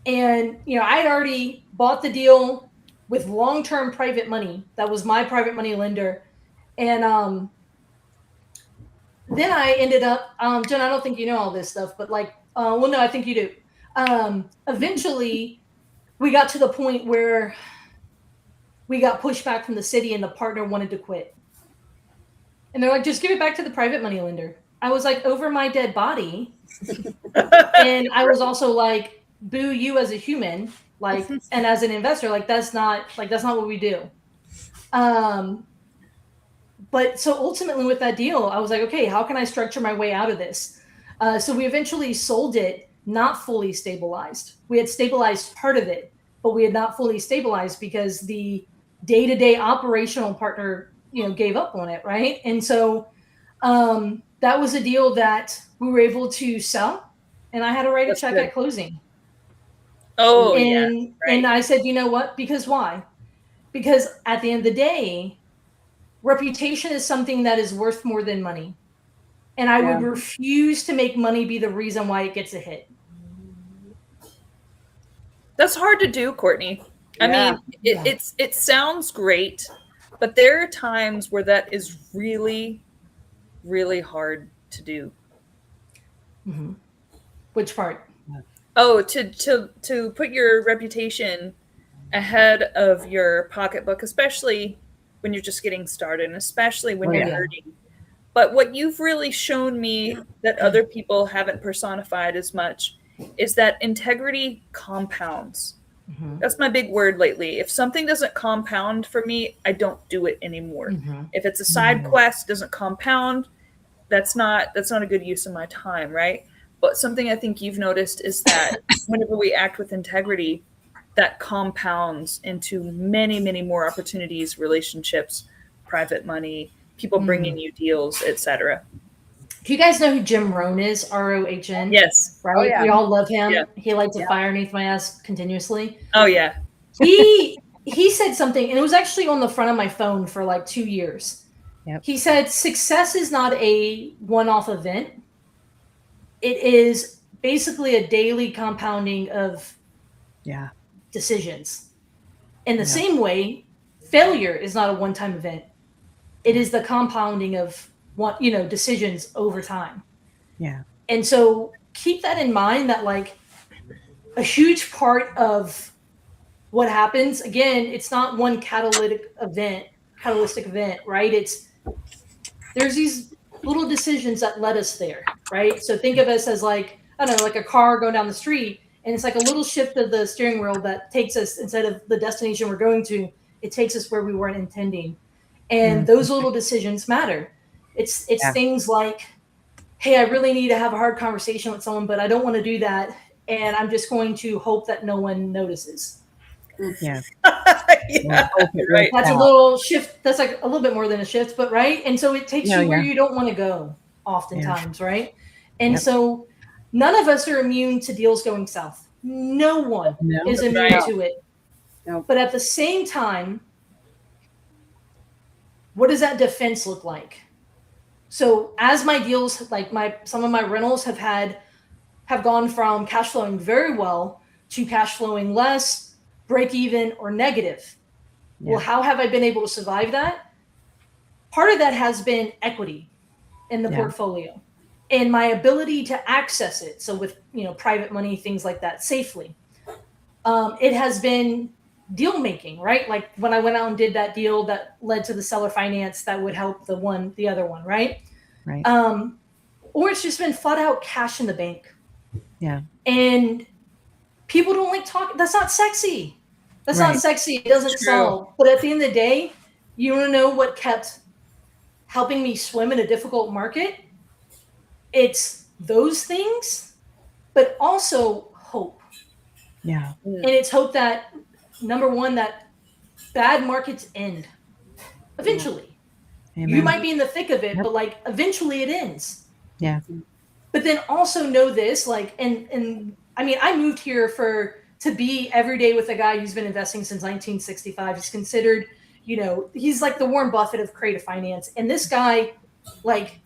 S4: And, I had already bought the deal with long-term private money. That was my private money lender. And then I ended up, Jen, I don't think you know all this stuff, but no, I think you do. Eventually, we got to the point where we got pushed back from the city and the partner wanted to quit. And they're like, just give it back to the private money lender. I was like, over my dead body. And I was also like, boo you as a human, like, and as an investor, that's not what we do. But so ultimately with that deal, I was like, okay, how can I structure my way out of this? So we eventually sold it, not fully stabilized. We had stabilized part of it, but we had not fully stabilized because the day-to-day operational partner, gave up on it, right? And so that was a deal that we were able to sell, and I had to write a check at closing.
S2: Oh,
S4: and,
S2: yeah. Right.
S4: And I said, you know what? Because why? Because at the end of the day, reputation is something that is worth more than money. And I would refuse to make money be the reason why it gets a hit.
S2: That's hard to do, Courtney. I mean, it sounds great, but there are times where that is really, really hard to do.
S4: Mm-hmm. Which part?
S2: Oh, to put your reputation ahead of your pocketbook, especially when you're just getting started, and especially when you're hurting. But what you've really shown me that other people haven't personified as much is that integrity compounds. Mm-hmm. That's my big word lately. If something doesn't compound for me, I don't do it anymore. Mm-hmm. If it's a side quest, doesn't compound, that's not a good use of my time, right? But something I think you've noticed is that whenever we act with integrity, that compounds into many, many more opportunities, relationships, private money, people bringing you deals, etc.
S4: Do you guys know who Jim Rohn is? ROHN?
S2: Yes.
S4: Right?
S5: Oh, yeah.
S4: We all love him.
S2: Yeah.
S4: He lights a fire underneath my ass continuously.
S2: Oh, yeah.
S4: He said something, and it was actually on the front of my phone for like 2 years.
S1: Yep.
S4: He said, success is not a one-off event. It is basically a daily compounding of decisions. In the same way, failure is not a one-time event. It is the compounding of decisions over time.
S1: Yeah.
S4: And so keep that in mind, that like a huge part of what happens, again, it's not one catalytic event, right? There's these little decisions that led us there, right? So think of us as like, I don't know, like a car going down the street, and it's like a little shift of the steering wheel that takes us, instead of the destination we're going to, it takes us where we weren't intending. And those little decisions matter. It's things like, hey, I really need to have a hard conversation with someone, but I don't want to do that. And I'm just going to hope that no one notices.
S1: Yeah.
S2: Yeah, right.
S4: That's a little shift. That's like a little bit more than a shift, but right. And so it takes you where you don't want to go oftentimes, right? And so none of us are immune to deals going south. No one is immune to it.
S5: No.
S4: But at the same time, what does that defense look like? So as my deals, like some of my rentals have gone from cash flowing very well to cash flowing less, break even, or negative. Well, how have I been able to survive that? Part of that has been equity in the portfolio and my ability to access it. So with private money, things like that, safely. It has been deal making, right? Like when I went out and did that deal that led to the seller finance that would help the other one, right?
S1: Right.
S4: Or it's just been flat out cash in the bank.
S1: Yeah.
S4: And people don't like talk. That's not sexy. That's not sexy. It doesn't sell. But at the end of the day, you want to know what kept helping me swim in a difficult market? It's those things, but also hope.
S1: Yeah.
S4: And it's hope that, number one, that bad markets end eventually.
S1: Amen.
S4: You might be in the thick of it, but like eventually it ends.
S1: Yeah.
S4: But then also know this, like, and I mean, I moved here to be every day with a guy who's been investing since 1965. He's considered, he's like the Warren Buffett of creative finance. And this guy, like,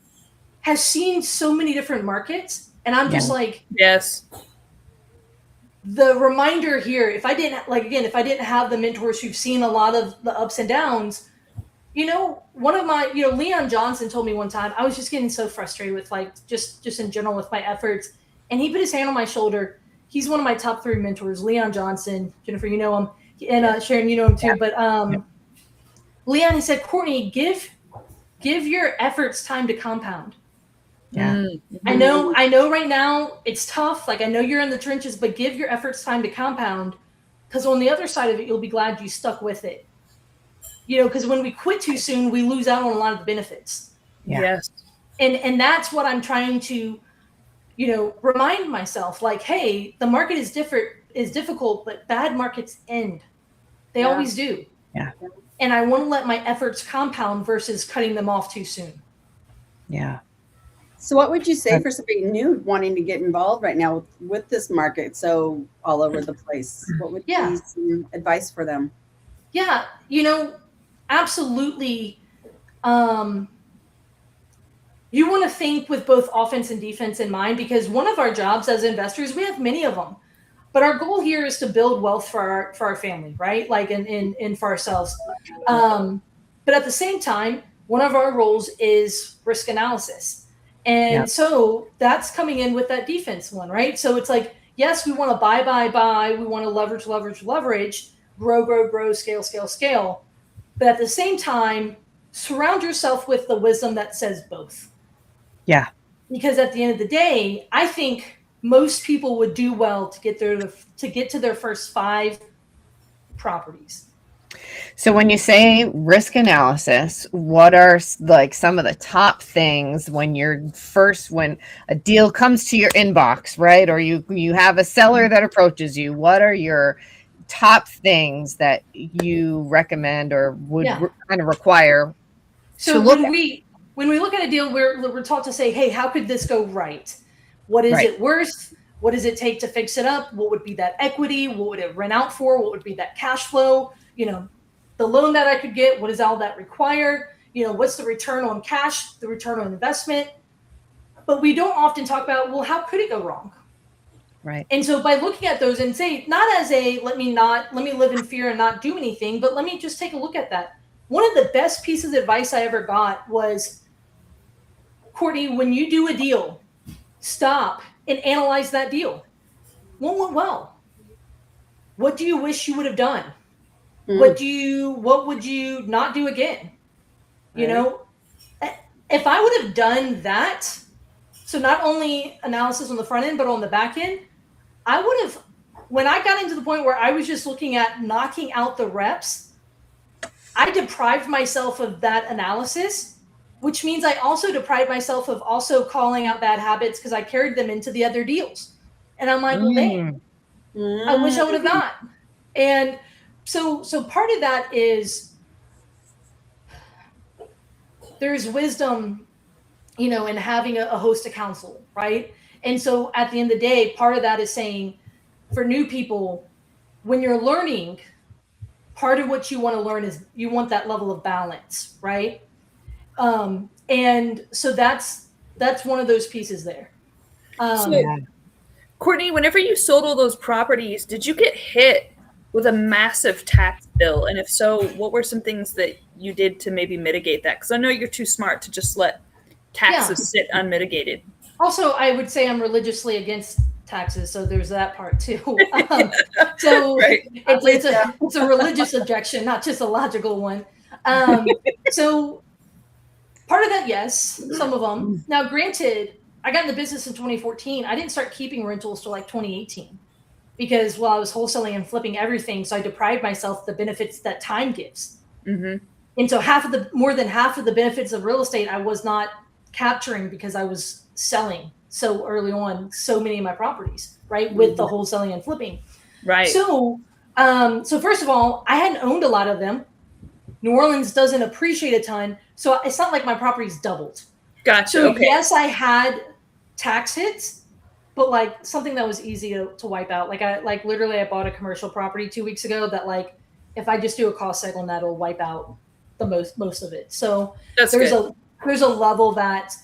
S4: has seen so many different markets. And I'm just like,
S2: yes.
S4: The reminder here, if I didn't have the mentors who've seen a lot of the ups and downs, one of my, Leon Johnson told me one time, I was just getting so frustrated with like, just in general with my efforts. And he put his hand on my shoulder. He's one of my top 3 mentors, Leon Johnson. Jennifer, you know him. And Sharon, you know him too. Yeah. But Leon, he said, Courtney, give your efforts time to compound.
S1: Yeah.
S2: Mm-hmm.
S4: I know right now it's tough. Like I know you're in the trenches, but give your efforts time to compound, because on the other side of it, you'll be glad you stuck with it. Because when we quit too soon, we lose out on a lot of the benefits.
S1: Yeah.
S2: Yes.
S4: And that's what I'm trying to, remind myself, like, hey, the market is difficult, but bad markets end. They always do.
S1: Yeah.
S4: And I want to let my efforts compound versus cutting them off too soon.
S1: Yeah.
S5: So what would you say for somebody new wanting to get involved right now with this market so all over the place? What would be some advice for them?
S4: Yeah, absolutely. You want to think with both offense and defense in mind, because one of our jobs as investors, we have many of them, but our goal here is to build wealth for our family, right? Like and for ourselves. But at the same time, one of our roles is risk analysis. And so that's coming in with that defense one, right? So it's like, yes, we want to buy. We want to leverage, grow, scale. But at the same time, surround yourself with the wisdom that says both.
S1: Yeah.
S4: Because at the end of the day, I think most people would do well to get to their first 5 properties.
S1: So when you say risk analysis, what are like some of the top things when when a deal comes to your inbox, right? Or you have a seller that approaches you, what are your top things that you recommend or would kind of require to
S4: So
S1: look
S4: when we look at a deal, we're taught to say, hey, how could this go right? What is it worth? What does it take to fix it up? What would be that equity? What would it rent out for? What would be that cash flow? You know, the loan that I could get, what does all that require? You know, what's the return on cash, the return on investment? But we don't often talk about, well, how could it go wrong?
S1: Right.
S4: And so by looking at those and say, not as a let me live in fear and not do anything, but let me just take a look at that. One of the best pieces of advice I ever got was, Courtney, when you do a deal, stop and analyze that deal. What went well? What do you wish you would have done? What would you not do again? You know, if I would have done that, so not only analysis on the front end, but on the back end, I would have, when I got into the point where I was just looking at knocking out the reps, I deprived myself of that analysis, which means I also deprived myself of also calling out bad habits because I carried them into the other deals. And I'm like, well, dang, I wish I would have not. And so part of that is there's wisdom, you know, in having a host of counsel, right? And so at the end of the day, part of that is saying for new people, when you're learning, part of what you want to learn is you want that level of balance, right? And so that's one of those pieces there.
S2: Courtney, whenever you sold all those properties, did you get hit with a massive tax bill? And if so, what were some things that you did to maybe mitigate that? Because I know you're too smart to just let taxes sit unmitigated.
S4: Also, I would say I'm religiously against taxes, so there's that part too. So it's a religious objection, not just a logical one. So part of that, yes, some of them. Now, granted, I got in the business in 2014. I didn't start keeping rentals till like 2018 because I was wholesaling and flipping everything, so I deprived myself of the benefits that time gives. And so more than half of the benefits of real estate I was not capturing because I was selling so early on so many of my properties, right, with the wholesaling and flipping. Right. So first of all, I hadn't owned a lot of them. New Orleans doesn't appreciate a ton, so it's not like my properties doubled.
S2: Gotcha.
S4: So yes, I had tax hits, but like something that was easy to wipe out. Like literally I bought a commercial property 2 weeks ago that like if I just do a cost cycle on that, it'll wipe out the most of it. So there's a level that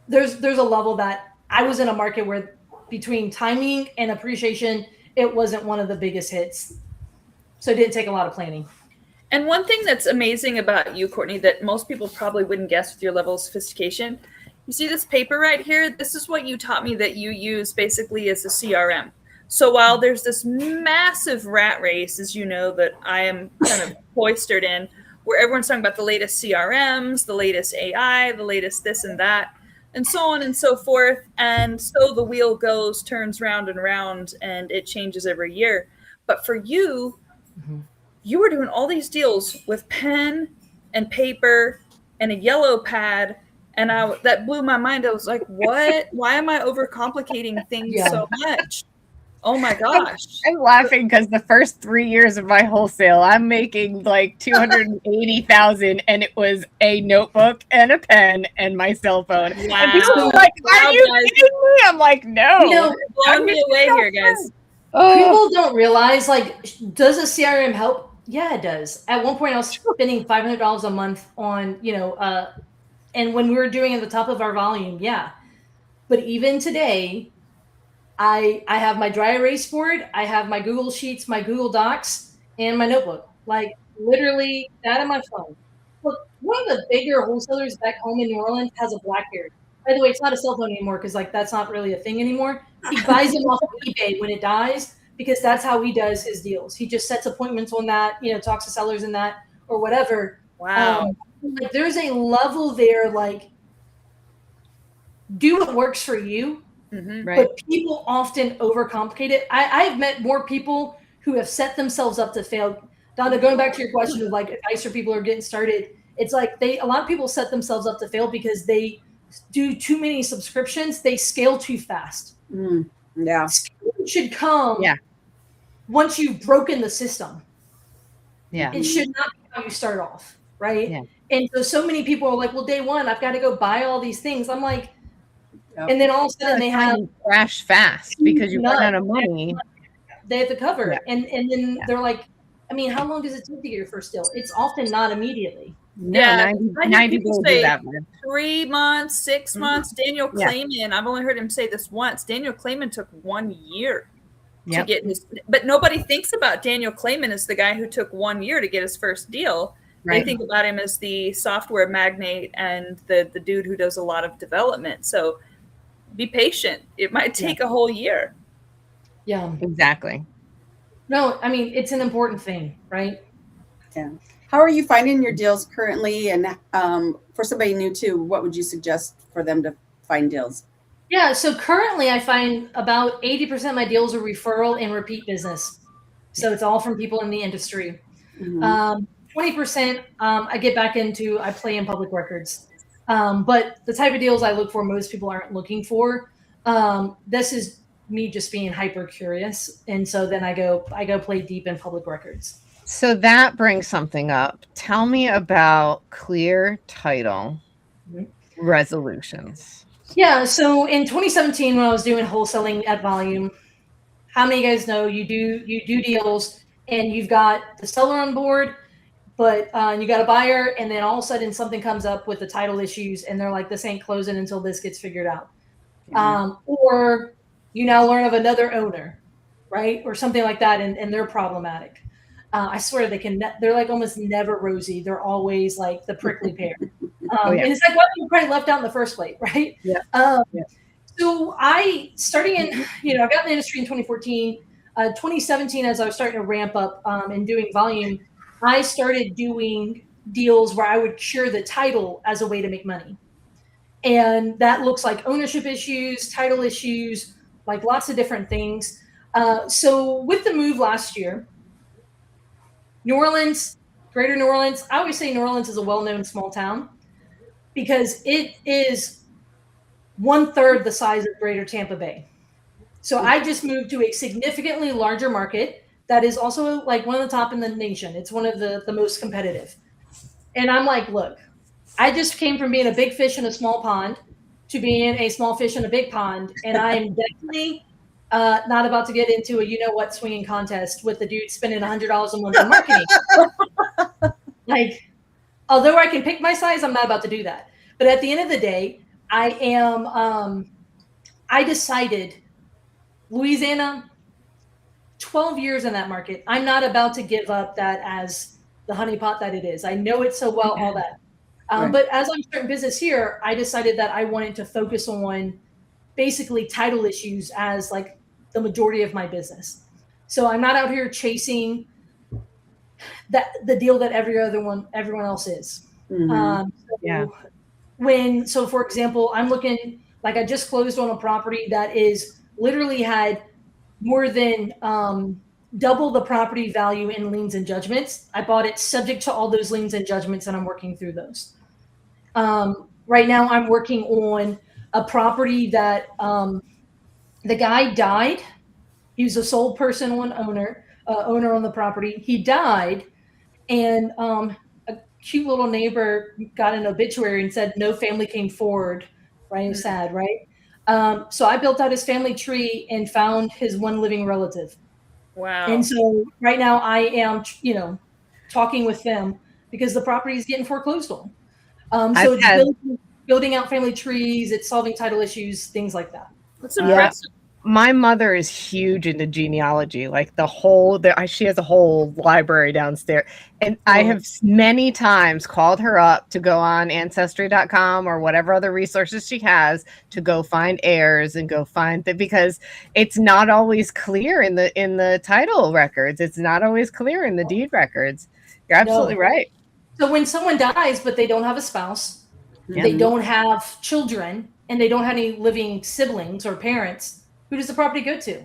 S4: there's a level that I was in a market where between timing and appreciation, it wasn't one of the biggest hits. So it didn't take a lot of planning.
S2: And one thing that's amazing about you, Courtney, that most people probably wouldn't guess with your level of sophistication, you see this paper right here? This is what you taught me that you use basically as a CRM. So while there's this massive rat race, as you know, that I am kind of cloistered in, where everyone's talking about the latest CRMs, the latest AI, the latest this and that, and so on and so forth. And so the wheel turns round and round, and it changes every year. But for you, you were doing all these deals with pen and paper and a yellow pad. And that blew my mind. I was like, what? Why am I overcomplicating things so much? Oh my gosh.
S1: I'm laughing because the first 3 years of my wholesale, I'm making like 280,000 and it was a notebook and a pen and my cell phone.
S2: Wow.
S1: And people are like, are you kidding me? I'm like, no.
S2: You know, blowing me away here, guys.
S4: People don't realize, like, does a CRM help? Yeah, it does. At one point, I was spending $500 a month on, and when we were doing at the top of our volume, yeah. But even today, I have my dry erase board, I have my Google Sheets, my Google Docs, and my notebook. Like, literally, that and my phone. Look, one of the bigger wholesalers back home in New Orleans has a BlackBerry. By the way, it's not a cell phone anymore because, like, that's not really a thing anymore. He buys them off of eBay when it dies because that's how he does his deals. He just sets appointments on that, talks to sellers in that or whatever.
S2: Wow.
S4: Like, there's a level there, like, do what works for you.
S1: Right.
S4: But people often overcomplicate it. I've met more people who have set themselves up to fail. Donna, going back to your question of like advice for people who are getting started, it's like a lot of people set themselves up to fail because they do too many subscriptions. They scale too fast.
S5: Yeah.
S4: Scaling should come
S1: Yeah.
S4: once you've broken the system.
S1: Yeah.
S4: It should not be how you start off, right?
S1: Yeah.
S4: And so many people are like, well, day one, I've got to go buy all these things. I'm like,
S5: Yep.
S4: and then all of a sudden they have
S1: crash fast because you run out of money.
S4: they have to cover.
S1: Yeah.
S4: And then they're like, I mean, how long does it take to get your first deal? It's often not immediately.
S1: No,
S2: Yeah,
S1: 90
S2: people
S1: days
S2: say
S1: is that much.
S2: 3 months, 6 months. Daniel
S1: Yeah.
S2: Clayman, I've only heard him say this once. Daniel Clayman took 1 year to
S1: Yep.
S2: get his, but nobody thinks about Daniel Clayman as the guy who took 1 year to get his first deal.
S1: Right.
S2: They think about him as the software magnate and the dude who does a lot of development. So be patient. It might take a whole year.
S4: Yeah.
S1: Exactly.
S4: No, I mean, it's an important thing, right?
S5: Yeah. How are you finding your deals currently? And for somebody new too, what would you suggest for them to find deals?
S4: Yeah. So currently I find about 80% of my deals are referral and repeat business. So it's all from people in the industry. 20% I get back into, I play in public records. But the type of deals I look for, most people aren't looking for. This is me just being hyper curious. And so then I go play deep in public records.
S1: So that brings something up. Tell me about clear title resolutions.
S4: Yeah. So in 2017, when I was doing wholesaling at volume, how many of you guys know you do deals and you've got the seller on board, but you got a buyer, and then all of a sudden something comes up with the title issues and they're like, this ain't closing until this gets figured out. Or you now learn of another owner, right? Or something like that. And they're problematic. I swear they're like almost never rosy. They're always like the prickly pear. And it's like, what you probably left out in the first place, right?
S1: Yeah.
S4: So starting in, I got in the industry in 2014, 2017, as I was starting to ramp up and doing volume, I started doing deals where I would cure the title as a way to make money. And that looks like ownership issues, title issues, like lots of different things. So with the move last year, New Orleans, Greater New Orleans, I always say New Orleans is a well-known small town because it is 1/3 the size of Greater Tampa Bay. So I just moved to a significantly larger market that is also like one of the top in the nation. It's one of the most competitive. And I'm like, look, I just came from being a big fish in a small pond to being a small fish in a big pond. And I'm definitely not about to get into a swinging contest with the dude spending $100 a month on marketing. Like, although I can pick my size, I'm not about to do that. But at the end of the day, I decided Louisiana, 12 years in that market. I'm not about to give up that as the honeypot that it is. I know it so well, all that.
S5: Right.
S4: But as I'm starting business here, I decided that I wanted to focus on basically title issues as like the majority of my business. So I'm not out here chasing the deal that everyone else is. So for example, I'm looking, like I just closed on a property that is literally had more than double the property value in liens and judgments. I bought it subject to all those liens and judgments, and I'm working through those. Right now I'm working on a property that the guy died. He was a sole person owner on the property. He died, and a cute little neighbor got an obituary and said no family came forward. Right? It's sad, right? So I built out his family tree and found his one living relative.
S2: Wow.
S4: And so right now I am, talking with them because the property is getting foreclosed on. So it's building out family trees, it's solving title issues, things like that.
S2: That's impressive.
S1: My mother is huge into genealogy, like she has a whole library downstairs. And I have many times called her up to go on ancestry.com or whatever other resources she has to go find heirs and go find that, because it's not always clear in the title records. It's not always clear in the deed records. You're absolutely right.
S4: So when someone dies, but they don't have a spouse, they don't have children, and they don't have any living siblings or parents, who does the property go to?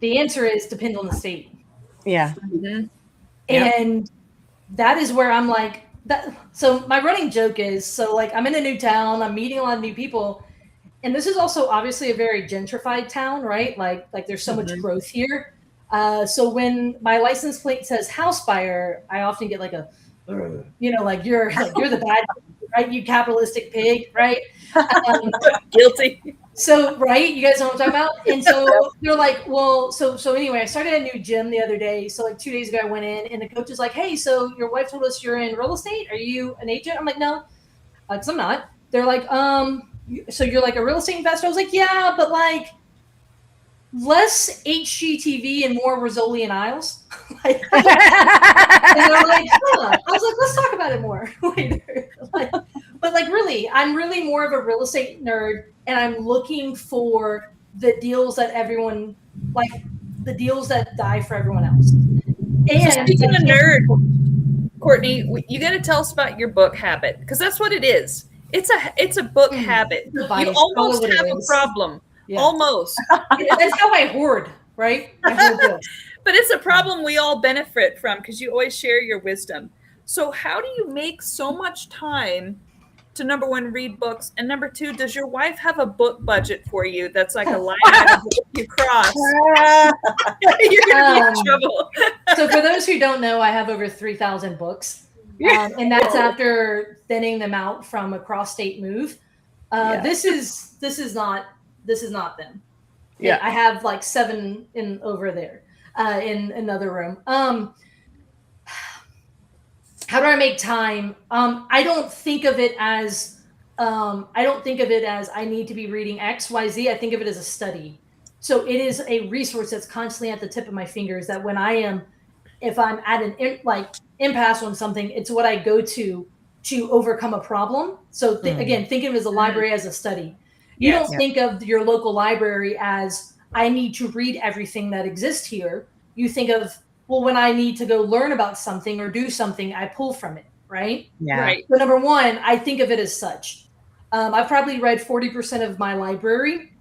S4: The answer is depends on the state.
S1: Yeah.
S2: Mm-hmm.
S4: And that is where I'm like that. So my running joke is, so like I'm in a new town, I'm meeting a lot of new people, and this is also obviously a very gentrified town, right? Like there's so much growth here. So when my license plate says house buyer, I often get like a, like you're the bad, right? You capitalistic pig, right?
S2: Guilty.
S4: So, right, you guys know what I'm talking about? And so they're like, well, so anyway, I started a new gym the other day. So like 2 days ago I went in and the coach is like, hey, so your wife told us you're in real estate. Are you an agent? I'm like, no, because I'm not. They're like, so you're like a real estate investor? I was like, yeah, but like less HGTV and more Rizzoli and Isles. And they're like, huh. I was like, let's talk about it more later. But like really, I'm really more of a real estate nerd, and I'm looking for the deals that everyone like, the deals that die for everyone else. And
S2: so speaking of nerd, Courtney, you got to tell us about your book habit, because that's what it is. It's a book habit. You almost have a problem. Yeah. Almost.
S4: That's how I hoard, right? I hoard books.
S2: But it's a problem we all benefit from because you always share your wisdom. So how do you make so much time to, number one, read books, and number two, does your wife have a book budget for you that's like a line item you cross? You're gonna be in trouble.
S4: So for those who don't know, I have over 3,000 books, and that's after thinning them out from a cross-state move. This is not them. Yeah, I have like 7 in over there in another room. How do I make time? I don't think of it as I need to be reading X, Y, Z. I think of it as a study. So it is a resource that's constantly at the tip of my fingers, that if I'm at an impasse on something, it's what I go to overcome a problem. So again, think of it as a library, as a study. You don't think of your local library as, I need to read everything that exists here. You think of, well, when I need to go learn about something or do something, I pull from it, right?
S1: Yeah.
S2: Right.
S4: So number one, I think of it as such. I've probably read 40% of my library,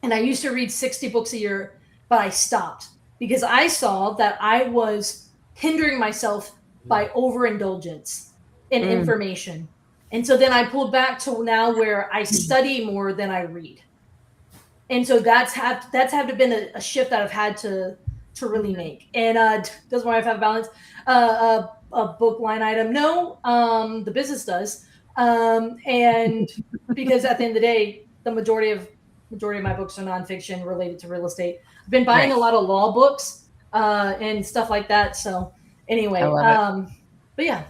S4: and I used to read 60 books a year, but I stopped because I saw that I was hindering myself by overindulgence in information. And so then I pulled back to now where I study more than I read. And so that's had to been a shift that I've had to really make. And does my wife have a balance? A book line item? No, the business does. And because at the end of the day, the majority of my books are nonfiction related to real estate. I've been buying a lot of law books and stuff like that. So anyway, but yeah.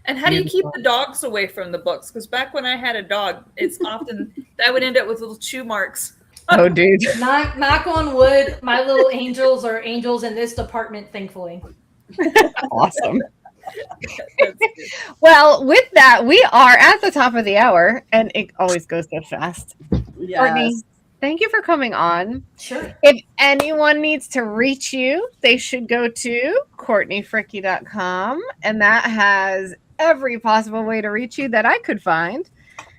S2: And how do you keep the dogs away from the books? Because back when I had a dog, it's often that would end up with little chew marks.
S1: Oh, dude.
S4: Knock on wood, my little angels are angels in this department, thankfully.
S1: Awesome. Well, with that, we are at the top of the hour, and it always goes so fast.
S5: Yes.
S1: Courtney, thank you for coming on.
S4: Sure.
S1: If anyone needs to reach you, they should go to CourtneyFricke.com, and that has every possible way to reach you that I could find.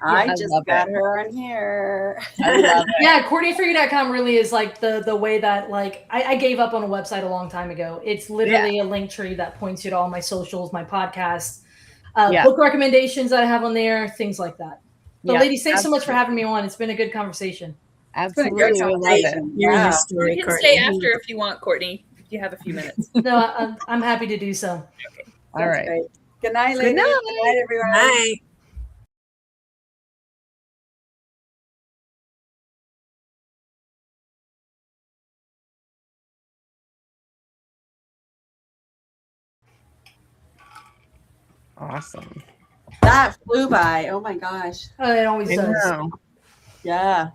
S5: I just got her on here.
S1: I love it.
S4: Yeah, CourtneyFricke.com really is like the way that, like, I gave up on a website a long time ago. It's literally a link tree that points you to all my socials, my podcasts, book recommendations that I have on there, things like that. But ladies, thanks so much for having me on. It's been a good conversation.
S1: Absolutely.
S5: It's been a great conversation.
S3: Yeah.
S2: You can stay after if you want, Courtney. If you have a few minutes.
S4: No, I'm happy to do so.
S2: Okay.
S1: All right.
S5: Great. Good night, ladies.
S1: Good night.
S5: Good night, everyone.
S3: Bye.
S1: Awesome.
S5: That flew by. Oh my gosh.
S4: It always
S1: I
S4: does.
S1: know.
S5: Yeah.